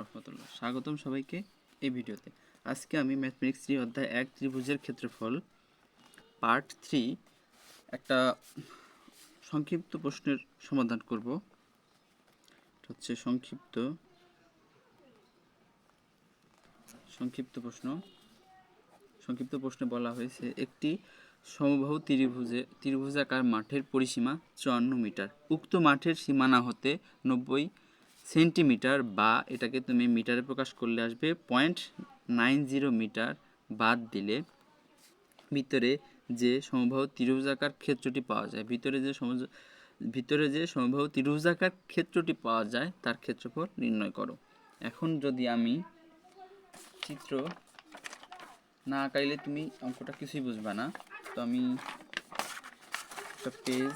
রহমতুল্লাহ। স্বাগতম সবাইকে এই ভিডিওতে। আজকে আমি ম্যাথমেটিক্স 3 অধ্যায় 1 ত্রিভুজের ক্ষেত্রফল পার্ট 3 একটা সংক্ষিপ্ত প্রশ্নের সমাধান করব। এটা হচ্ছে সংক্ষিপ্ত প্রশ্নে বলা হয়েছে একটি সমবাহু ত্রিভুজাকার মাঠের পরিসীমা 54 মিটার। উক্ত মাঠের সীমানা হতে 90 সেন্টিমিটার বা এটাকে তুমি মিটারে প্রকাশ করলে আসবে 0.90 মিটার বাদ দিলে ভিতরে যে সমবাহু ত্রিভুজাকার ক্ষেত্রটি পাওয়া যায় সমবাহু ত্রিভুজাকার ক্ষেত্রটি পাওয়া যায় তার ক্ষেত্রফল নির্ণয় করো। এখন যদি আমি চিত্র না আঁকাইলে তুমি অঙ্কটা কিছুই বুঝবা না। তো আমি একটা পেজ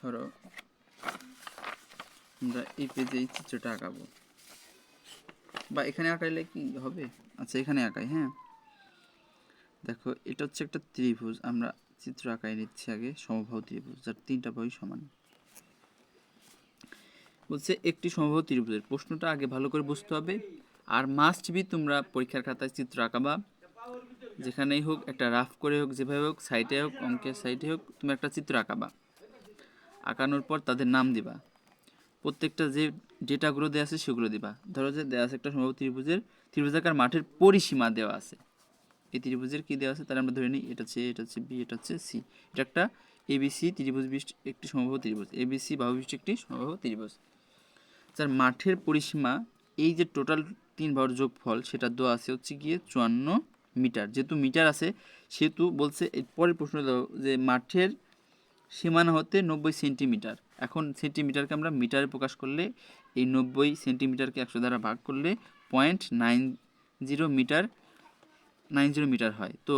ধরো, আমরা এই পেজে এই চিত্রটা আঁকাবো, বা এখানে আঁকাইলে কি হবে? আচ্ছা, এখানে আঁকাই। হ্যাঁ, দেখো, এটা হচ্ছে একটা ত্রিভুজ। আমরা চিত্র আঁকাই নিচ্ছি আগে। সমবাহু ত্রিভুজ যার 3টা বাহু সমান। বলছে একটি সমবাহু ত্রিভুজের, প্রশ্নটা আগে ভালো করে বুঝতে হবে। আর মাস্ট বি তোমরা পরীক্ষার খাতায় চিত্র আঁকাবা, যেখানেই হোক, একটা রাফ করে হোক, যেভাবে হোক, সাইডে হোক, অঙ্কের সাইডে হোক, তুমি একটা চিত্র আঁকাবা। আঁকানোর পর তাদের নাম দিবা, প্রত্যেকটা যে ডেটাগুলো দেওয়া আছে সেগুলো দিবা। ধরো যে দেওয়া আছে একটা সমবাহু ত্রিভুজাকার মাঠের পরিসীমা দেওয়া আছে। এই ত্রিভুজের কি দেওয়া আছে তাহলে আমরা ধরে নিই এটা হচ্ছে এ, এটা হচ্ছে বি, এটা হচ্ছে সি। এটা একটা এবিসি ত্রিভুজ বিশিষ্ট একটি সমবাহু ত্রিভুজ, এবিসি বাহু বিশিষ্ট একটি সমবাহু ত্রিভুজ, যার মাঠের পরিসীমা এই যে টোটাল 3 বাহুর যোগফল সেটা দেওয়া আছে হচ্ছে গিয়ে 54 মিটার। যেহেতু মিটার আছে সেহেতু বলছে এর পরের প্রশ্ন দাও যে মাঠের সীমানা হতে 90 সেন্টিমিটার। এখন সেন্টিমিটারকে আমরা মিটারে প্রকাশ করলে এই 90 সেন্টিমিটারকে 100 দ্বারা ভাগ করলে 0.90 মিটার হয়। তো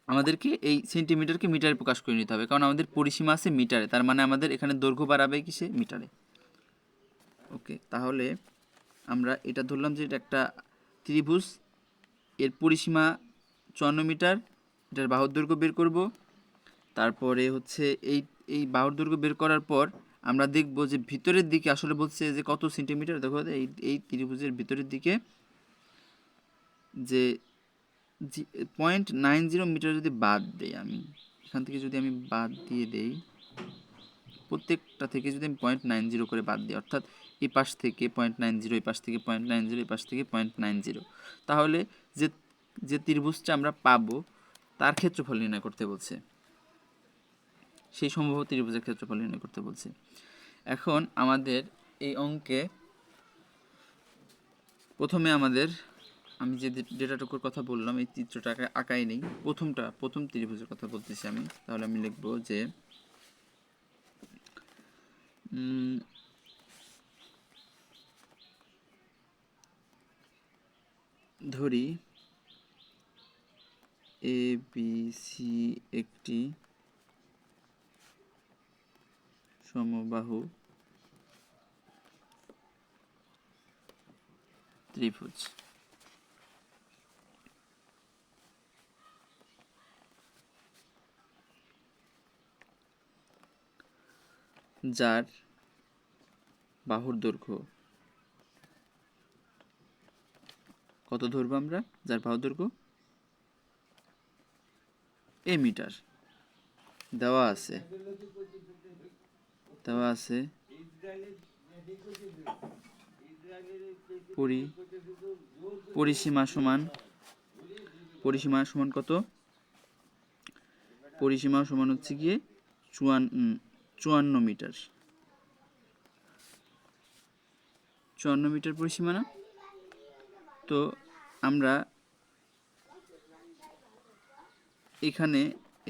আমাদেরকে এই সেন্টিমিটারকে মিটারে প্রকাশ করে নিতে হবে, কারণ আমাদের পরিসীমা আছে মিটারে। তার মানে আমাদের এখানে দৈর্ঘ্য বাড়াবে কিসে? মিটারে। ওকে, তাহলে আমরা এটা ধরলাম যে এটা একটা ত্রিভুজ, এর পরিসীমা 54 মিটার। এটার বাহুর দৈর্ঘ্য বের করব। তারপরে হচ্ছে এই বাহুর দৈর্ঘ্য বের করার পর আমরা দেখব যে ভিতরের দিকে আসলে বলছে যে কত সেন্টিমিটার। দেখো এই ত্রিভুজের ভিতরের দিকে যে 0.90 মিটার যদি বাদ দেই, আমি এখান থেকে যদি আমি বাদ দিয়ে দেই, প্রত্যেকটা থেকে যদি আমি 0.90 করে বাদ দিই, অর্থাৎ এই পাশ থেকে 0.90, এই পাশ থেকে 0.90, এই পাশ থেকে 0.90, তাহলে যে ত্রিভুজটা আমরা পাবো তার ক্ষেত্রফল নির্ণয় করতে বলছে, সেই সমবাহু ত্রিভুজের ক্ষেত্রফল নির্ণয় করতে বলছে। এখন আমাদের এই অঙ্কে প্রথমে আমি যে ডেটাটুকুর কথা বললাম এই চিত্রটাকে আঁকাই নেই, প্রথম ত্রিভুজের কথা বলতেছি আমি। তাহলে আমি লিখবো যে ধরি এ বি সি একটি সমবাহু ত্রিভুজ, যার বাহুর দৈর্ঘ্য কত ধরবো আমরা? যার বাহুর দৈর্ঘ্য এ মিটার। দেওয়া আছে পরিসীমা সমান কত? পরিসীমা সমান হচ্ছে গিয়ে 54 মিটার। 54 মিটার পরিসীমা না? তো আমরা এখানে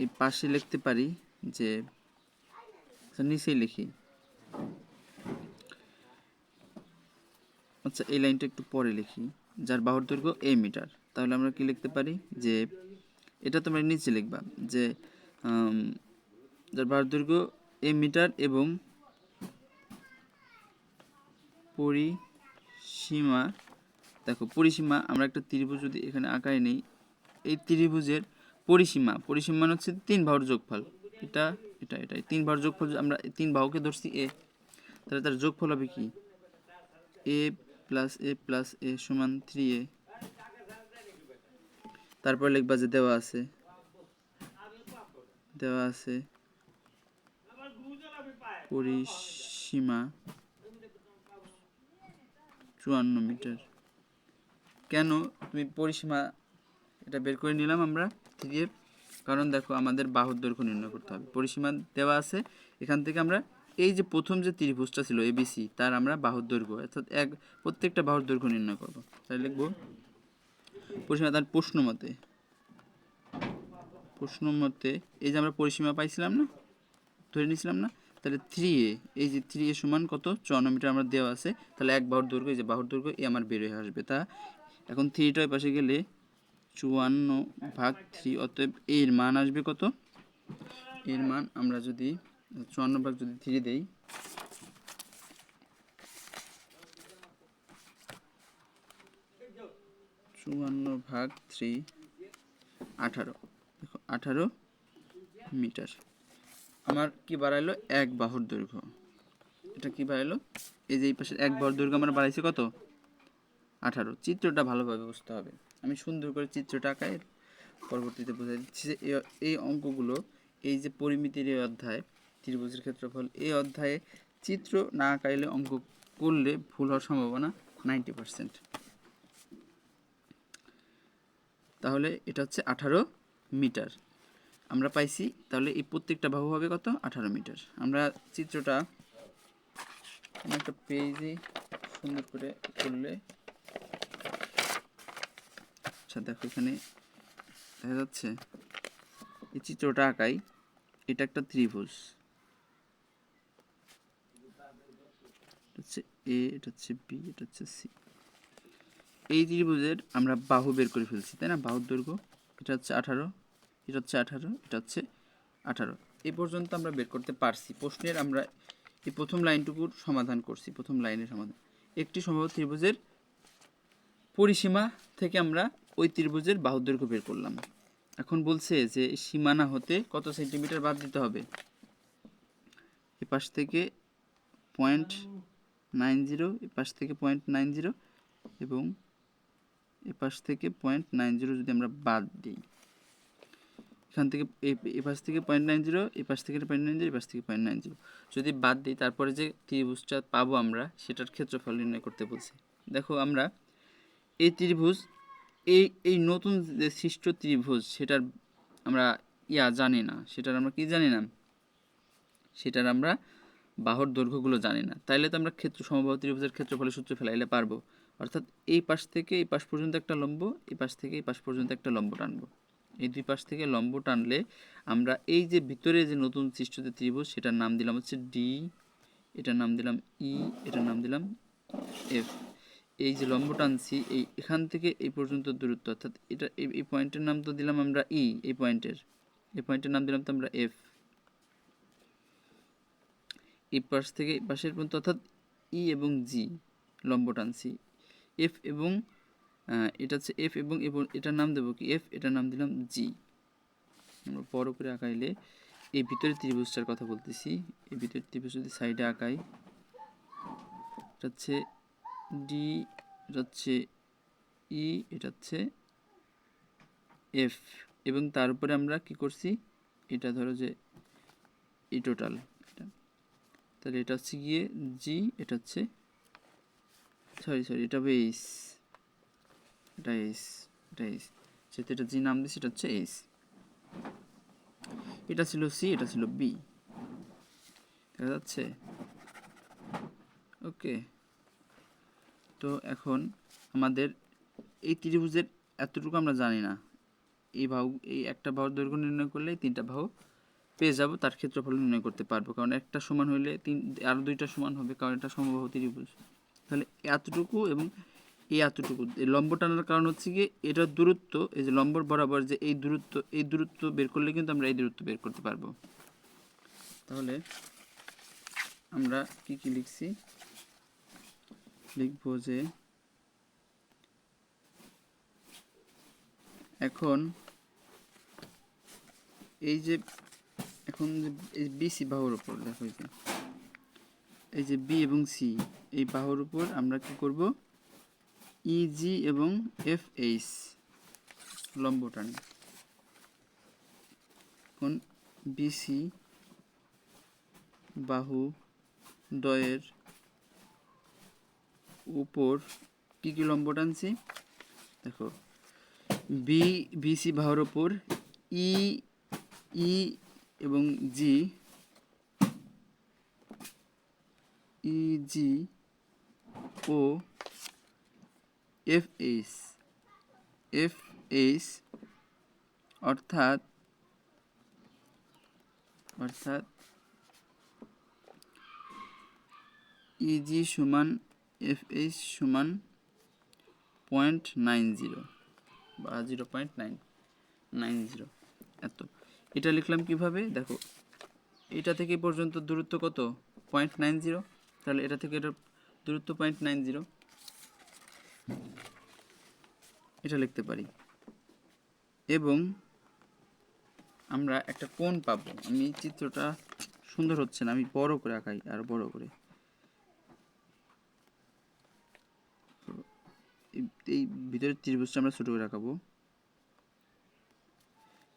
এই পাশে লিখতে পারি যে, নিচেই লিখি, আচ্ছা এই লাইনটা একটু পরে লিখি, যার বাহুর দৈর্ঘ্য এ মিটার। তাহলে আমরা কি লিখতে পারি যে এটা তোমরা নিচে লিখবা যে যার বাহুর দৈর্ঘ্য এ মিটার এবং পরিসীমা, দেখো পরিসীমা আমরা একটা ত্রিভুজ যদি এখানে আঁকাই নেই, এই ত্রিভুজের পরিসীমা হচ্ছে 3 বাহুর যোগফল, এটা এটা এটা এই 3 বাহুর যোগফল আমরা 3 বাহুকে ধরছি এ, তাহলে তার যোগফল হবে কি এ প্লাস এ প্লাস এ সমান 3a। তারপর লিখবা যে দেওয়া আছে পরিসীমা 54 মিটার। কেন তুমি পরিসীমা এটা বের করে নিলাম আমরা থেকে, কারণ দেখো আমাদের বাহুর দৈর্ঘ্য নির্ণয় করতে হবে। পরিসীমা দেওয়া আছে, এখান থেকে আমরা এই যে প্রথম যে ত্রিভুজটা ছিল এবিসি তার আমরা বাহুর দৈর্ঘ্য অর্থাৎ প্রত্যেকটা বাহুর দৈর্ঘ্য নির্ণয় করব। তাহলে লিখব পরিসীমা, তার প্রশ্ন মতে এই যে আমরা পরিসীমা পাইছিলাম না, ধরে নিয়েছিলাম না, তাহলে 3a, এই যে 3a সমান কত 54 মিটার আমরা দেওয়া আছে, তাহলে এক বাহুর দৈর্ঘ্য, এই যে বাহুর দৈর্ঘ্য এই আমার বের হয়ে আসবে। তা এখন 3টা ওই পাশে গেলে 54/3, অতএব এর মান আসবে কত, এর মান আমরা যদি 54/3 দেই, দেখো 18 মিটার আমার কি বাড়াইলো, এক বাহুর দৈর্ঘ্য। এটা কি বাড়াইলো, এই যে এই পাশের এক বাহুর দৈর্ঘ্য আমরা বাড়াইছি কত 18। চিত্রটা ভালোভাবে বুঝতে হবে, আমি সুন্দর করে চিত্রটা আঁকাই পরবর্তীতে বোঝাই দিচ্ছি যে এই অঙ্কগুলো, এই যে পরিমিতির এই অধ্যায় ত্রিভুজের ক্ষেত্রফল, এই অধ্যায়ে চিত্র না আঁকাইলে অঙ্ক করলে ভুল হওয়ার সম্ভাবনা 90%। তাহলে এটা হচ্ছে 18 মিটার আমরা পাইছি। তাহলে এই প্রত্যেকটা বাহু হবে কত 18 মিটার। আমরা চিত্রটা একটা পেজে সুন্দর করে করলে, আচ্ছা দেখো এখানে দেখা যাচ্ছে এই চিত্রটা আঁকাই, এটা একটা ত্রিভুজ, এটা হচ্ছে এ, এটা হচ্ছে বি, এটা হচ্ছে সি। এই ত্রিভুজের আমরা বাহু বের করে ফেলছি, তাই না, বাহুর দৈর্ঘ্য এটা হচ্ছে 18, এটা হচ্ছে 18, এটা হচ্ছে 18। এই পর্যন্ত আমরা বের করতে পারছি। প্রশ্নের আমরা এই প্রথম লাইনটুকুর সমাধান করছি, প্রথম লাইনের সমাধান। একটি সম্ভব ত্রিভুজের পরিসীমা থেকে আমরা ওই ত্রিভুজের বাহুর দৈর্ঘ্য বের করলাম। এখন বলছে যে সীমানা হতে কত সেন্টিমিটার বাদ দিতে হবে, এ পাশ থেকে 0.90, এ পাশ থেকে 0.90 এবং এ পাশ থেকে 0.90 যদি আমরা বাদ দিই, এখান থেকে এ পাশ থেকে 0.90, এ পাশ থেকে 0.90, এ পাশ থেকে 0.90 যদি বাদ দিই, তারপরে যে ত্রিভুজটা পাবো আমরা সেটার ক্ষেত্রফল নির্ণয় করতে বলছি। দেখো আমরা এই ত্রিভুজ, এই নতুন যে সৃষ্ট ত্রিভুজ সেটার আমরা জানি না, সেটার আমরা কি জানি না, সেটার আমরা বাহুর দৈর্ঘ্যগুলো জানি না। তাইলে তো আমরা সমবাহু ত্রিভুজের ক্ষেত্রফলের সূত্র ফেলাইলে পারবো। অর্থাৎ এই পাশ থেকে এই পাশ পর্যন্ত একটা লম্ব, এই পাশ থেকে এই পাশ পর্যন্ত একটা লম্ব টানবো। এই দুই পাশ থেকে লম্ব টানলে আমরা এই যে ভিতরে যে নতুন সৃষ্ট যে ত্রিভুজ সেটার নাম দিলাম হচ্ছে ডি, এটার নাম দিলাম ই, এটার নাম দিলাম এফ। এই যে লম্ব টানছি এখান থেকে এই পর্যন্ত দূরত্ব, অর্থাৎ এটা এই পয়েন্টের নাম তো দিলাম আমরা ই, এই পয়েন্টের নাম দিলাম তো আমরা এফ। এই পাশ থেকে এই পাশের পর্যন্ত, অর্থাৎ ই এবং জি লম্ব টানছি, এফ এবং এটা হচ্ছে এফ এবং এটার নাম দেবো কি এফ, এটার নাম দিলাম জি। আমরা বড় করে আঁকাইলে এই ভিতরের ত্রিভুজটার কথা বলতেছি, এই ভিতরের ত্রিভুজ যদি সাইডে আঁকাই, এটা হচ্ছে ডি, এটা হচ্ছে ই, এটা হচ্ছে এফ, এবং তার উপরে আমরা কি করছি, এটা ধরো যে এই টোটাল, তাহলে এটা হচ্ছে গিয়ে জি, এটা হচ্ছে সরি এটা হবে এইচ, এটা যেহেতু এটা জি নাম দিচ্ছি, এটা হচ্ছে এইচ, এটা ছিল সি, এটা ছিল বি, দেখা যাচ্ছে। ওকে, তো এখন আমাদের এই ত্রিভুজের এতটুকু আমরা জানি না, এই একটা বাহুর দৈর্ঘ্য নির্ণয় করলে 3টা বাহু পেয়ে যাব, তার ক্ষেত্রফল নির্ণয় করতে পারবো, কারণ একটা সমান হইলে আরও 2টা সমান হবে, কারণ এটা সমবাহু ত্রিভুজ। তাহলে এতটুকু এবং এতটুকু লম্ব টানার কারণ হচ্ছে কি এটার দূরত্ব, এই যে লম্বর বরাবর যে এই দূরত্ব বের করলে কিন্তু আমরা এই দূরত্ব বের করতে পারবো। তাহলে আমরা কি লিখছি, লিখবো যে এখন এই যে এখন এই বিসি বাহুর উপর দেখো, এই যে বি এবং সি এই বাহুর উপর আমরা কি করব, ইজি এবং এফ এইচ লম্ব টানি। এখন বিসি বাহু দ্বয়ের উপর কি কি লম্ব টানছি দেখো, বিসি বাহুর উপর ই ই এবং জি, ইজি ও এফ এইচ অর্থাৎ ইজি সমান এফ এইচ সমান 0.90 বা 0.990 এত। এটা লিখলাম কিভাবে দেখো, এটা থেকে পর্যন্ত দূরত্ব কত 0.90, তাহলে এটা থেকে এটা দূরত্ব 0.90, এটা লিখতে পারি। এবং আমরা একটা কোণ পাবো, আমি চিত্রটা সুন্দর হচ্ছে না, আমি বড় করে আঁকাই, আর বড় করে এই ভিতরের ত্রিভুজটা আমরা ছোট করে আঁকাবো।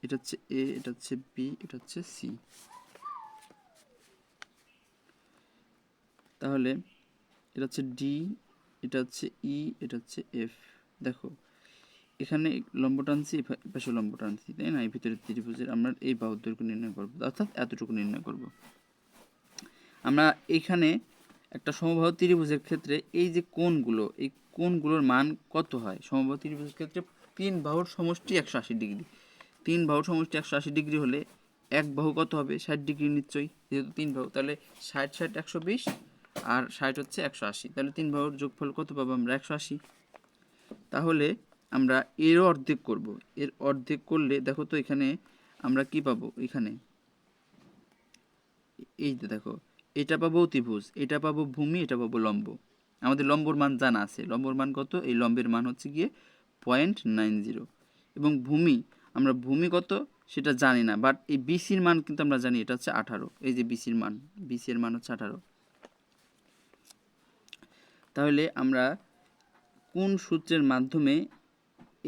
এটা হচ্ছে এ, এটা হচ্ছে বি, এটা হচ্ছে সি। তাহলে এটা হচ্ছে ডি, এটা হচ্ছে ই, এটা হচ্ছে এফ। দেখো এখানে লম্ব টানছি, পাশে লম্ব টানছি, তাই না? এই ভিতরের ত্রিভুজের আমরা এই বাহুর দৈর্ঘ্য নির্ণয় করব, অর্থাৎ এতটুকু নির্ণয় করব। আমরা এখানে একটা সমবাহু ত্রিভুজের ক্ষেত্রে এই যে কোণগুলো, এই কোণগুলোর মান কত হয়? সমবাহু ত্রিভুজের ক্ষেত্রে 3 বাহুর সমষ্টি 180 ডিগ্রি। 3 বাহুর সমষ্টি 180 ডিগ্রি হলে এক বাহু কত হবে? 60 ডিগ্রি নিশ্চয়ই, যেহেতু 3 বাহু, তাহলে 60 60 120 আর 60 হচ্ছে 180, তাহলে 3 বাহুর যোগফল কত পাবো আমরা? 180। তাহলে আমরা এরও অর্ধেক করব। এর অর্ধেক করলে দেখো তো এখানে আমরা কি পাবো, এখানে এই যে দেখো, এটা পাবো অতিভুজ, এটা পাবো ভূমি, এটা পাবো লম্ব। আমাদের লম্বর মান জানা আছে, লম্বর মান কত? এই লম্বের মান হচ্ছে গিয়ে 0.90। এবং ভূমি, আমরা ভূমি কত সেটা জানি না, বাট এই বিসির মান কিন্তু আমরা জানি, এটা হচ্ছে 18। এই যে বিসির মান, বিসি এর মান হচ্ছে 18। তাহলে আমরা কোন সূত্রের মাধ্যমে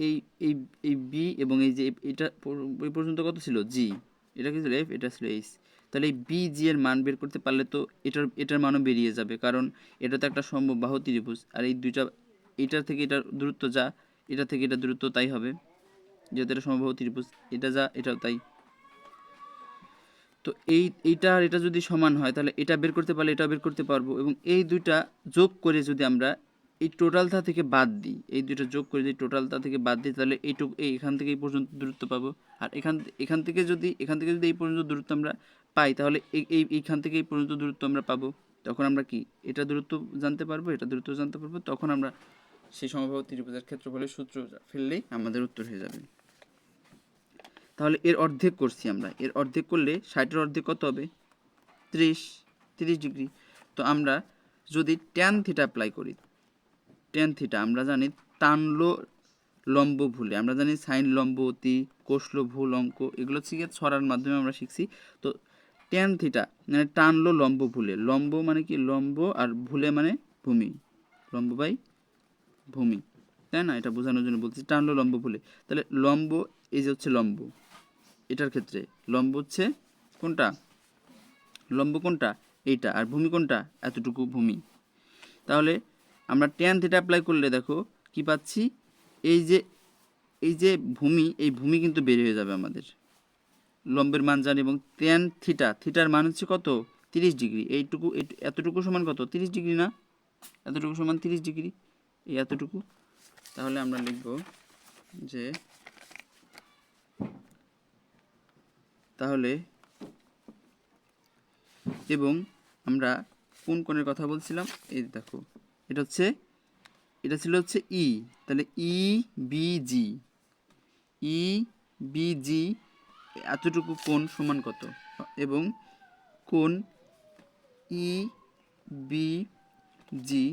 এই এই এই বি এবং এই যে এটা এই পর্যন্ত কত ছিল? জি, এটা কি ছিল? এফ, এটা ছিল এইচ। তাহলে এই বি জি এর মান বের করতে পারলে তো এটার মানও বেরিয়ে যাবে, কারণ এটা তো একটা সমবাহু ত্রিভুজ, আর এই দুইটা, এটার থেকে এটার দূরত্ব যা, এটা থেকে এটা দূরত্ব তাই হবে, যেহেতু এটা সমবাহু ত্রিভুজ, এটা যা এটাও তাই। তো এইটা আর এটা যদি সমান হয় তাহলে এটা বের করতে পারলে এটা বের করতে পারবো, এবং এই দুইটা যোগ করে যদি আমরা এই টোটালটা থেকে বাদ দিই, এই দুইটা যোগ করে যদি টোটালটা থেকে বাদ দিই, তাহলে এইটুকু এখান থেকে এই পর্যন্ত দূরত্ব পাবো। আর এখান থেকে যদি এই পর্যন্ত দূরত্ব আমরা পাই, তাহলে এইখান থেকে এই পর্যন্ত দূরত্ব আমরা পাবো। তখন আমরা কি এটা দূরত্ব জানতে পারবো, এটা দূরত্ব জানতে পারবো, তখন আমরা সেই সমবাহু ত্রিভুজের ক্ষেত্রফলের সূত্র ফেললেই আমাদের উত্তর হয়ে যাবে। তাহলে এর অর্ধেক করছি আমরা, এর অর্ধেক করলে 60-এর অর্ধেক কত হবে? 30 ডিগ্রি। তো আমরা যদি ট্যান থিটা অ্যাপ্লাই করি, ট্যান থিটা আমরা জানি টানলো লম্ব ভুলে, আমরা জানি সাইন লম্ব অতি, কষলো ভুল অঙ্ক, এগুলো হচ্ছে গিয়ে ছড়ার মাধ্যমে আমরা শিখছি। তো ট্যান থিটা মানে টানলো লম্ব ভুলে, লম্ব মানে কি? লম্ব, আর ভুলে মানে ভূমি, লম্ব বাই ভূমি, তাই না? এটা বোঝানোর জন্য বলছি টানলো লম্ব ভুলে। তাহলে লম্ব, এই যে হচ্ছে লম্ব, এটার ক্ষেত্রে লম্ব হচ্ছে কোনটা? লম্ব কোনটা? এইটা। আর ভূমি কোনটা? এতটুকু ভূমি। তাহলে আমরা ট্যান থিটা অ্যাপ্লাই করলে দেখো কি পাচ্ছি, এই যে ভূমি, এই ভূমি কিন্তু বের হয়ে যাবে আমাদের, লম্বের মান জানি, এবং ট্যান থিটার মান হচ্ছে কত? 30 ডিগ্রি। এতটুকু সমান কত? 30 ডিগ্রি না? এতটুকু সমান 30 ডিগ্রি, এই এতটুকু। তাহলে আমরা লিখব যে, তাহলে এবং আমরা কোন কোণের কথা বলছিলাম? এই দেখো, এটা ছিল হচ্ছে ই, তাহলে বিজি এতটুকু কোণ সমান কত? এবং কোণ বিজি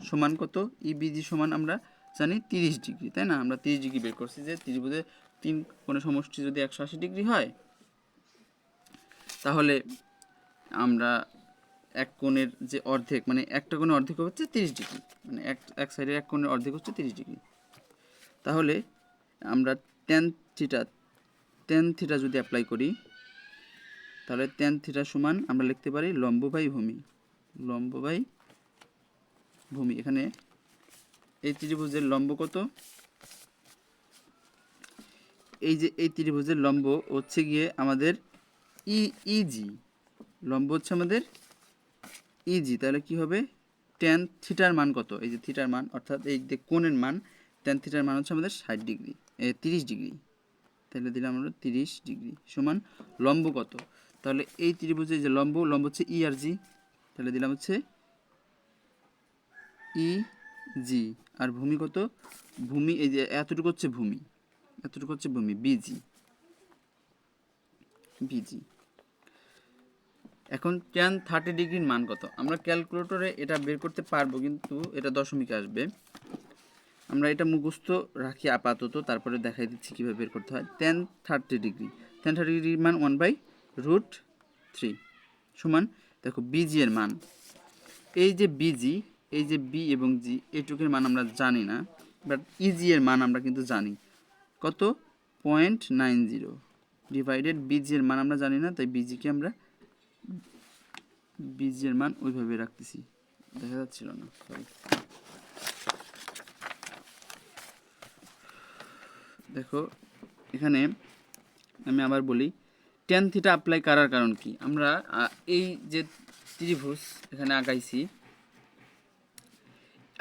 সমান কত? বিজি সমান আমরা জানি 30 ডিগ্রি, তাই না? আমরা 30 ডিগ্রি বের করছি, যে ত্রিভুজের 3 কোণের সমষ্টি যদি 180 ডিগ্রি হয়, তাহলে আমরা এক কোণের যে অর্ধেক, মানে একটা কোণের অর্ধেক হচ্ছে 30 ডিগ্রি, মানে এক সাইডের এক কোণের অর্ধেক হচ্ছে 30 ডিগ্রি। তাহলে আমরা টেন থিটা যদি অ্যাপ্লাই করি, তাহলে টেন থিটা সমান আমরা লিখতে পারি লম্ব বাই ভূমি। লম্ব বাই ভূমি, এখানে এই ত্রিভুজের লম্ব কত? এই যে এই ত্রিভুজের লম্ব হচ্ছে গিয়ে আমাদের ইজি, লম্ব হচ্ছে আমাদের ইজি। তাহলে কি হবে? টেন থিটার মান কত? এই যে থিটার মান, অর্থাৎ এই যে কোণের মান, টেন থিটার মান হচ্ছে আমাদের 60 ডিগ্রি, 30 ডিগ্রি। তাহলে দিলাম আমরা 30 ডিগ্রি সমান লম্ব কত? তাহলে এই ত্রিভুজের যে লম্ব হচ্ছে ই আর জি, তাহলে দিলাম হচ্ছে ই জি। আর ভূমি কত? ভূমি এই যে এতটুকু হচ্ছে ভূমি, এতটুকু হচ্ছে ভূমি, বিজি। বিজি। এখন টেন 30 ডিগ্রির মান কত? আমরা ক্যালকুলেটরে এটা বের করতে পারবো, কিন্তু এটা দশমিকে আসবে। আমরা এটা মুখস্থ রাখি আপাতত, তারপরে দেখাই দিচ্ছি কীভাবে বের করতে হয়। টেন 30 ডিগ্রি, টেন 30 ডিগ্রির মান 1/√3 সমান, দেখো বিজি এর মান, এই যে বিজি, এই যে বি এবং জি, এইটুকুর মান আমরা জানি না, বাট ইজি এর মান আমরা কিন্তু জানি কত? 0.90 ডিভাইডেড বিজি এর মান আমরা জানি না, তাই বিজিকে আমরা বিজি এর মান ওইভাবে রাখতেছি, দেখা যাচ্ছিল না, সরি। দেখো এখানে আমি আবার বলি, টেন থিটা অ্যাপ্লাই করার কারণ কি? আমরা এই যে ত্রিভুজ এখানে আঁকাইছি,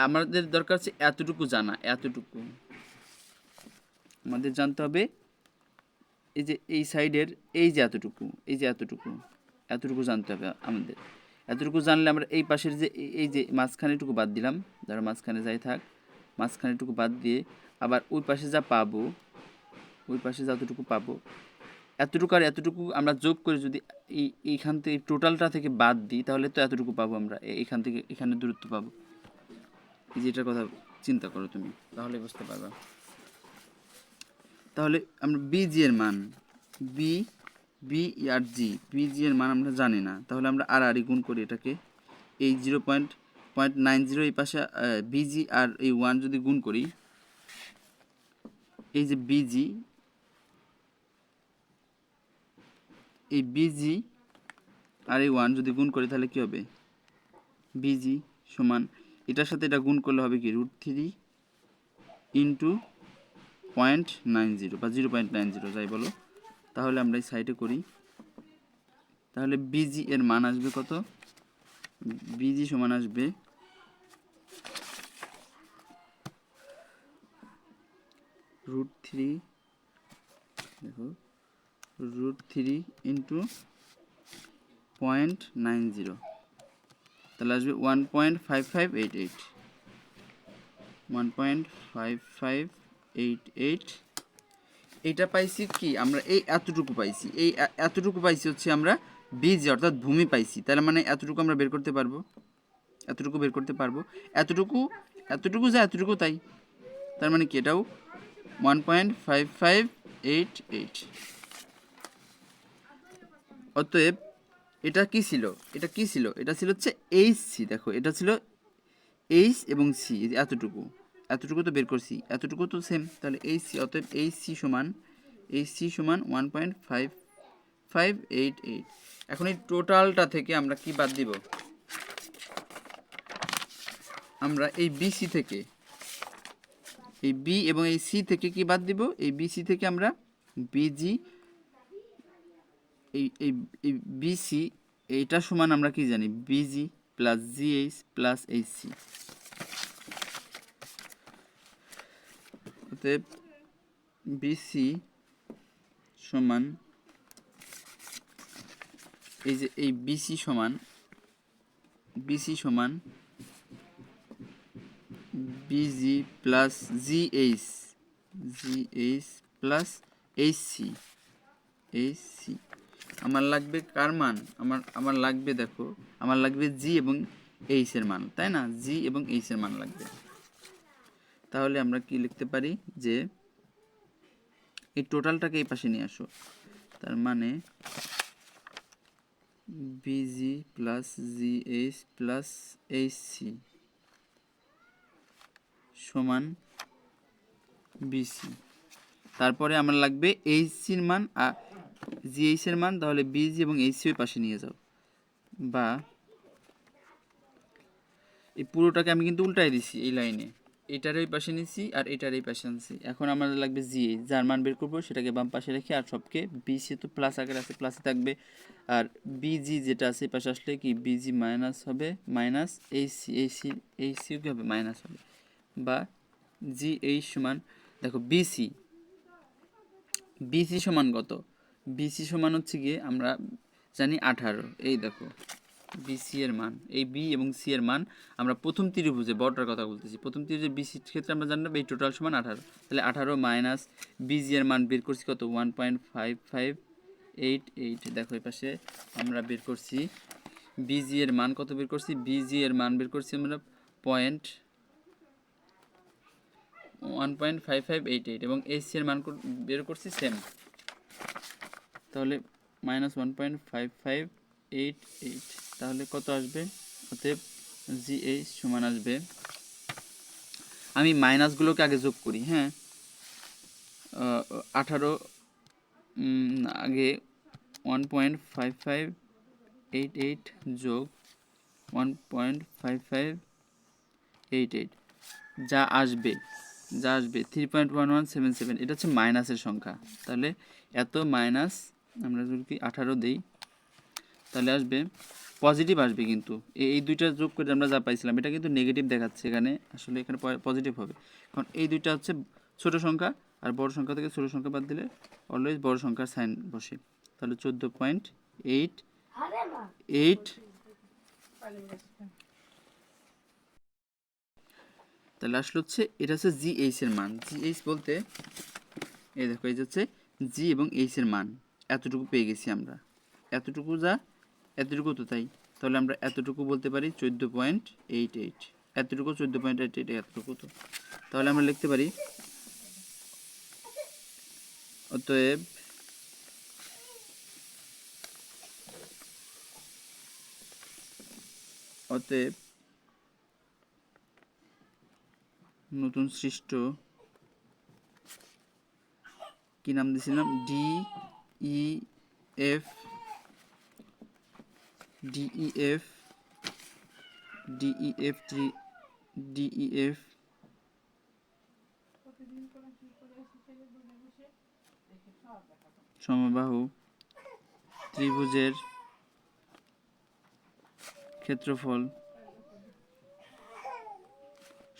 আমাদের দরকার হচ্ছে এতটুকু জানা, এতটুকু আমাদের জানতে হবে। এই যে এই সাইডের এই যে এতটুকু, এই যে এতটুকু জানতে হবে আমাদের। এতটুকু জানলে আমরা এই পাশের যে এই যে মাঝখানেটুকু বাদ দিলাম, ধরো মাঝখানে যাই থাক, মাঝখানেটুকু বাদ দিয়ে আবার ওই পাশে যা পাবো, ওই পাশে যতটুকু পাবো, এতটুকু আর এতটুকু আমরা যোগ করে যদি এইখান থেকে টোটালটা থেকে বাদ দিই, তাহলে তো এতটুকু পাবো আমরা, এইখান থেকে এখানে দূরত্ব পাবো। এই যে এটার কথা চিন্তা করো তুমি, তাহলে বুঝতে পারবা। তাহলে আমরা বিজি এর মান, বি আর জি, বিজি এর মান আমরা জানি না, তাহলে আমরা আর গুণ করি এটাকে, এই 0.90 এই পাশে বিজি আর এই 1 যদি গুণ করি, এই যে বিজি, এই বিজি আর এই 1 যদি গুণ করি, তাহলে কি হবে? বিজি সমান এটার সাথে এটা গুণ করলে হবে কি? √3 ইন্টু 0.90 বা 0.90 যাই বলো। তাহলে আমরা এই সাইডে করি, তাহলে বিজি এর মান আসবে কত? বিজি সমান আসবে √3, দেখো √3 ইন্টু 0.90, তাহলে আসবে 1.5588, 1.5588। এইটা পাইছি কি? আমরা এই এতটুকু পাইছি, এই এতটুকু পাইছি হচ্ছে আমরা বিজি অর্থাৎ ভূমি পাইছি, তার মানে এতটুকু আমরা বের করতে পারবো, এতটুকু বের করতে পারবো, এতটুকু যা এতটুকু তাই, তার মানে কি এটাও 1.5588। অতএব এটা কি ছিল? এটা ছিল হচ্ছে এইচ সি। দেখো এটা ছিল এইচ এবং সি, এতটুকু তো বের করছি, এতটুকু তো সেম, তাহলে এইচ সি। অতএব এইচ সি সমান 1.5588। এখন এই টোটালটা থেকে আমরা কি বাদ দিব? আমরা এই বিসি থেকে, এই বি এবং এই সি থেকে কি বাদ দিব? এই বিসি থেকে আমরা বিজি, এই বিসি, এইটা সমান আমরা কি জানি? Busy plus GH plus HC. অতএব বিসি সমান, এই যে এই বিসি সমান busy plus GH plus HC. আমার লাগবে কার মান? আমার লাগবে, দেখো আমার লাগবে জি এবং এইচ এর মান, তাই না? জি এবং এইচ এর মান লাগবে। তাহলে আমরা কি লিখতে পারি? যে এই টোটালটাকে এই পাশে নিয়ে আসো, তার মানে busy plus GH plus HC সমান বিসি। তারপরে আমার লাগবে এইচসির মান আর জিএইচের মান, তাহলে বিজি এবং এইচসি ওই পাশে নিয়ে যাও, বা এই পুরোটাকে আমি কিন্তু উল্টাই দিছি, এই লাইনে এটার ওই পাশে নিছি আর এটার এই পাশে আনছি। এখন আমাদের লাগবে জিএইচ, যার মান বের করবো সেটাকে বাম পাশে রেখে, আর সবকে বিসি তো প্লাস আকারে আছে প্লাসে থাকবে, আর বিজি যেটা আছে এই পাশে আসলে কি বিজি মাইনাস হবে, মাইনাস এইচসি, এইচসিও কি হবে মাইনাস হবে, বা জিএইচ সমান দেখো বিসি, বিসি সমান কত, বিসি সমান হচ্ছে গিয়ে আমরা জানি 18। এই দেখো বিসি এর মান, এই বি এবং সি এর মান আমরা প্রথম ত্রিভুজে বড়টার কথা বলতেছি, প্রথম ত্রিভুজে বিসির ক্ষেত্রে আমরা জানলাম এই টোটাল সমান 18, তাহলে 18 মাইনাস বিজি এর মান বের করছি কত 1.5588। দেখো এই পাশে আমরা বের করছি বিজি এর মান কত বের করছি, বিজি এর মান বের করছি আমরা 1.5588 এবং এইচ এর মান বের করছি সেম, তাহলে মাইনাস 1.5588, তাহলে কত আসবে, অতএব জিএইচ সমান আসবে, আমি মাইনাসগুলোকে আগে যোগ করি, হ্যাঁ 18 আগে 1.5588 যোগ 1.5588 যা আসবে 3.1177, এটা হচ্ছে মাইনাসের সংখ্যা, তাহলে এত মাইনাস আমরা যদি 18 দিই তাহলে আসবে পজিটিভ আসবে, কিন্তু এই দুইটা যোগ করে আমরা যা পাইছিলাম এটা কিন্তু নেগেটিভ দেখাচ্ছে এখানে, আসলে এখানে পজিটিভ হবে, কারণ এই দুইটা হচ্ছে ছোট সংখ্যা, আর বড় সংখ্যা থেকে ছোট সংখ্যা বাদ দিলে অলওয়েজ বড় সংখ্যার সাইন বসে, তাহলে 14.88, তাহলে আসলে হচ্ছে এটা হচ্ছে জিএইচ এর মান, জিএইচ বলতে এই দেখো এই হচ্ছে জি এবং এইচ এর মান, এতটুকু পেয়ে গেছি আমরা, এতটুকু যা এতটুকু তো তাই, তাহলে আমরা এতটুকু বলতে পারি 14.88, এতটুকু 14.88, এতটুকু তো, তাহলে আমরা লিখতে পারি অতএব নতুন সৃষ্ট কি নাম দিয়েছিলাম, ডিইএফ সমবাহু ত্রিভুজের ক্ষেত্রফল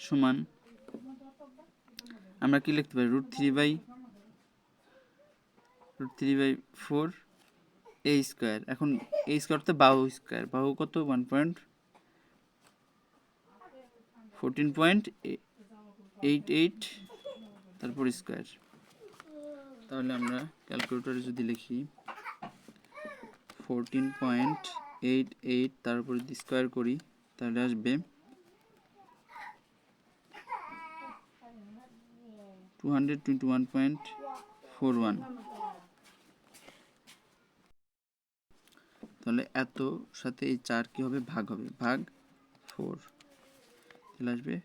সমান, আমরা কি লিখতে পারি √3/4 a স্কয়ার। এখন a স্কয়ার তো বাহু স্কয়ার, বাহু কত 14.88 তারপর স্কয়ার, তাহলে আমরা ক্যালকুলেটরে যদি লিখি 14.88 তারপর যদি স্কয়ার করি তাহলে আসবে 221.41, তাহলে এত সাথে এই 4 কি হবে ভাগ হবে, ভাগ 4, তাহলে আসবে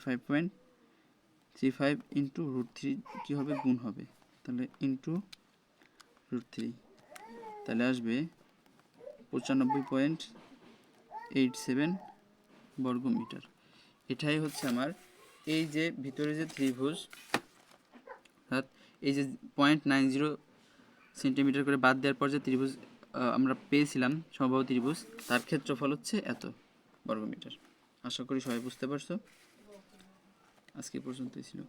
55.35 ইন্টু √3 কি হবে গুণ হবে, তাহলে ইন্টু √3, তাহলে আসবে 95.87 বর্গমিটার। এটাই হচ্ছে আমার এই যে ভিতরে যে ত্রিভুজ, অর্থাৎ এই যে 0.90 সেন্টিমিটার করে বাদ দেওয়ার পর যে ত্রিভুজ আমরা পেয়েছিলাম সমবাহু ত্রিভুজ, তার ক্ষেত্রফল হচ্ছে এত বর্গমিটার। আশা করি সবাই বুঝতে পারছো, আজকে পর্যন্তই ছিল।